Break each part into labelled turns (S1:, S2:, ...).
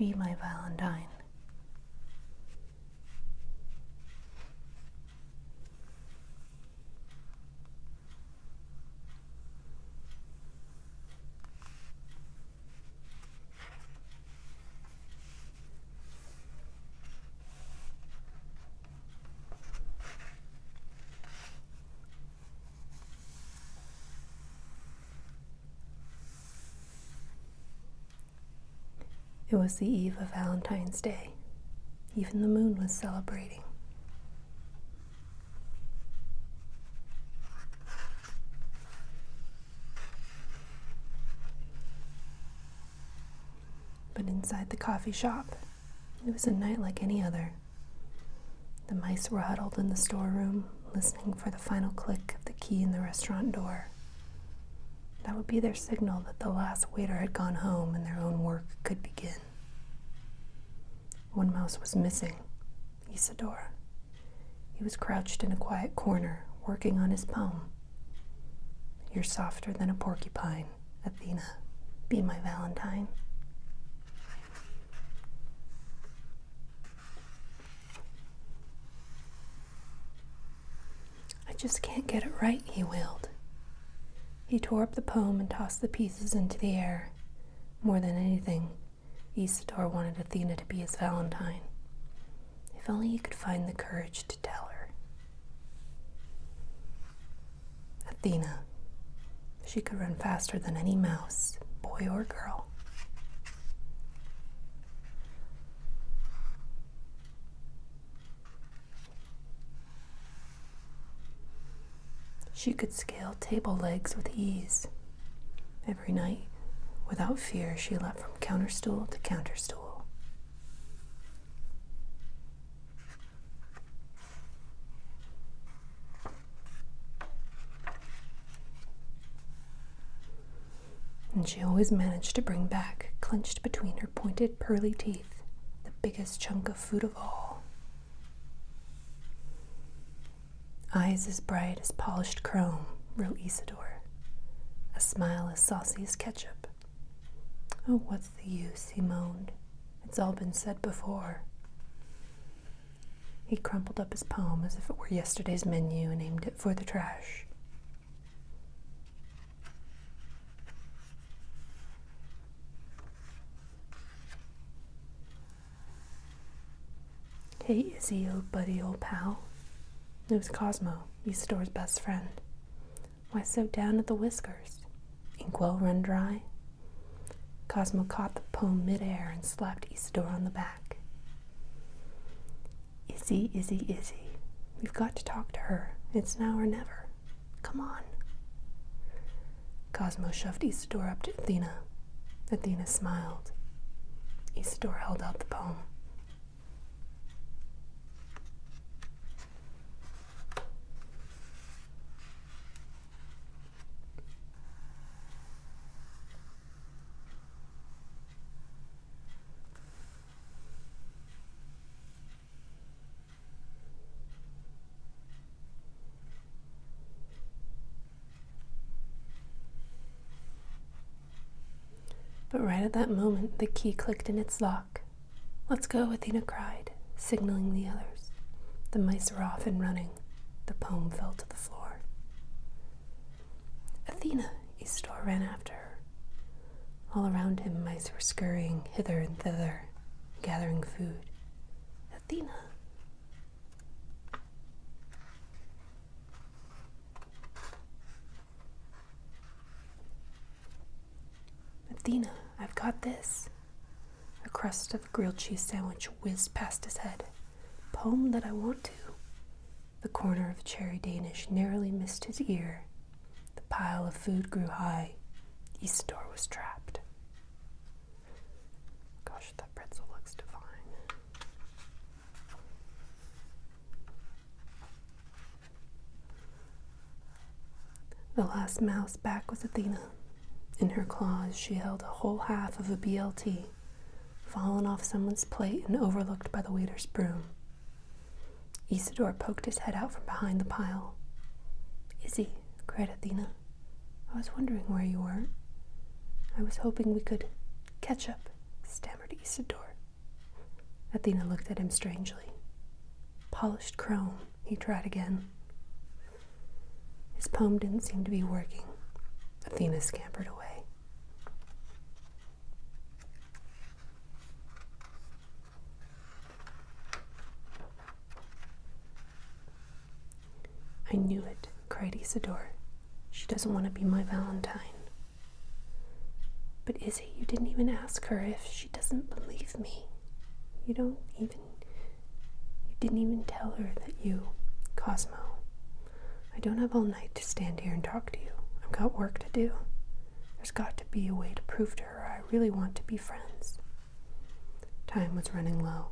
S1: Be my Valentine. It was the eve of Valentine's Day. Even the moon was celebrating. But inside the coffee shop, it was a night like any other. The mice were huddled in the storeroom, listening for the final click of the key in the restaurant door. That would be their signal that the last waiter had gone home and their own work could begin. One mouse was missing, Isidore. He was crouched in a quiet corner, working on his poem. You're softer than a porcupine, Athena. Be my Valentine. I just can't get it right, he wailed. He tore up the poem and tossed the pieces into the air. More than anything, Isidore wanted Athena to be his Valentine. If only he could find the courage to tell her. Athena. She could run faster than any mouse, boy or girl. She could scale table legs with ease. Every night, without fear, she leapt from counterstool to counterstool. And she always managed to bring back, clenched between her pointed, pearly teeth, the biggest chunk of food of all. Eyes as bright as polished chrome, wrote Isidore. A smile as saucy as ketchup. Oh, what's the use, he moaned. It's all been said before. He crumpled up his poem as if it were yesterday's menu and aimed it for the trash. Hey, Izzy, old buddy, old pal. It was Cosmo, Isidore's best friend. Why so down at the whiskers? Inkwell run dry? Cosmo caught the poem midair and slapped Isidore on the back. Izzy, Izzy, Izzy. We've got to talk to her. It's now or never. Come on. Cosmo shoved Isidore up to Athena. Athena smiled. Isidore held out the poem. But right at that moment, the key clicked in its lock. Let's go, Athena cried, signaling the others. The mice were off and running. The poem fell to the floor. Athena, Isidore ran after her. All around him, mice were scurrying hither and thither, gathering food. Athena. Athena, I've got this. A crust of a grilled cheese sandwich whizzed past his head. Poem that I want to. The corner of cherry Danish narrowly missed his ear. The pile of food grew high. Isidore was trapped. Gosh, that pretzel looks divine. The last mouse back was Athena. In her claws, she held a whole half of a BLT, fallen off someone's plate and overlooked by the waiter's broom. Isidore poked his head out from behind the pile. Izzy, cried Athena. I was wondering where you were. I was hoping we could catch up, stammered Isidore. Athena looked at him strangely. Polished chrome, he tried again. His poem didn't seem to be working. Athena scampered away. I knew it, cried Isidore. She doesn't want to be my Valentine. But Izzy, you didn't even ask her if she doesn't believe me. You didn't even tell her that you, Cosmo. I don't have all night to stand here and talk to you. I've got work to do. There's got to be a way to prove to her I really want to be friends. Time was running low.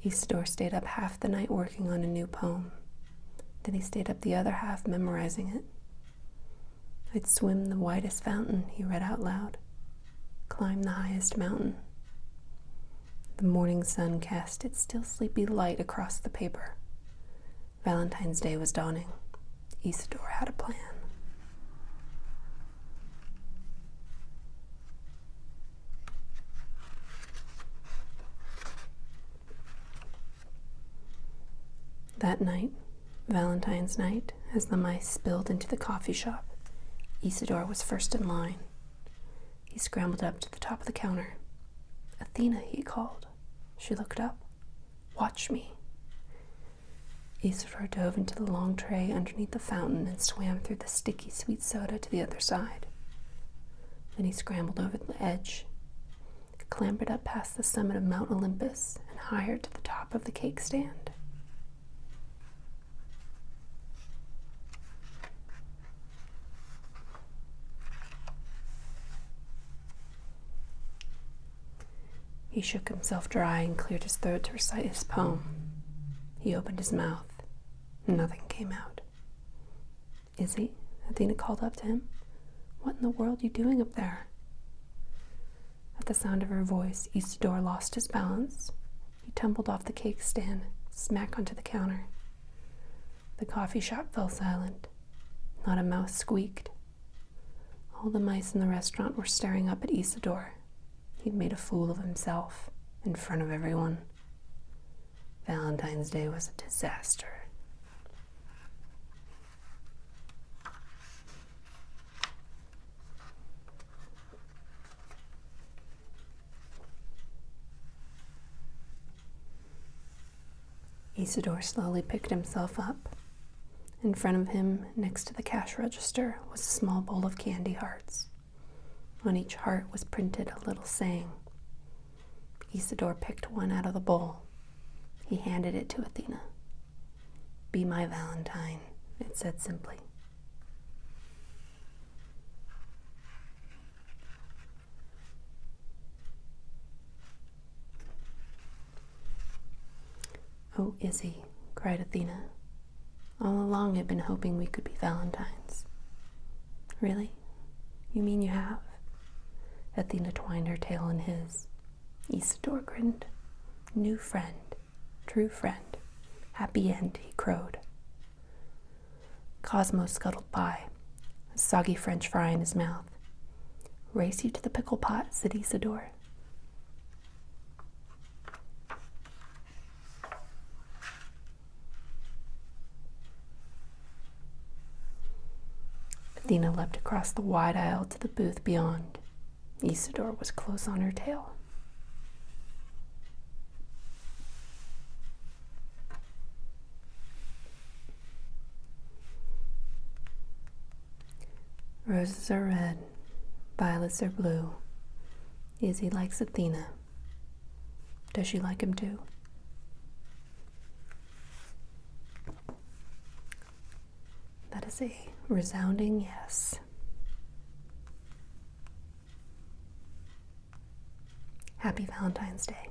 S1: Isidore stayed up half the night working on a new poem. Then he stayed up the other half memorizing it. I'd swim the widest fountain, he read out loud. Climb the highest mountain. The morning sun cast its still sleepy light across the paper. Valentine's Day was dawning. Isidore had a plan. That night, Valentine's night, as the mice spilled into the coffee shop, Isidore was first in line. He scrambled up to the top of the counter. Athena, he called. She looked up. Watch me. Isidore dove into the long tray underneath the fountain and swam through the sticky sweet soda to the other side. Then he scrambled over the edge, clambered up past the summit of Mount Olympus, and higher to the top of the cake stand. He shook himself dry and cleared his throat to recite his poem. He opened his mouth. Nothing came out. Izzy? Athena called up to him. What in the world are you doing up there? At the sound of her voice, Isidore lost his balance. He tumbled off the cake stand, smack onto the counter. The coffee shop fell silent. Not a mouse squeaked. All the mice in the restaurant were staring up at Isidore. He'd made a fool of himself in front of everyone. Valentine's Day was a disaster. Isidore slowly picked himself up. In front of him, next to the cash register, was a small bowl of candy hearts. On each heart was printed a little saying. Isidore picked one out of the bowl. He handed it to Athena. Be my Valentine, it said simply. Oh, Izzy, cried Athena. All along I've been hoping we could be Valentines. Really? You mean you have? Athena twined her tail in his. Isidore grinned. New friend. True friend. Happy end, he crowed. Cosmo scuttled by, a soggy French fry in his mouth. Race you to the pickle pot, said Isidore. Athena leapt across the wide aisle to the booth beyond. Isidore was close on her tail. Roses are red, violets are blue. Izzy likes Athena. Does she like him too? That is a resounding yes. Happy Valentine's Day.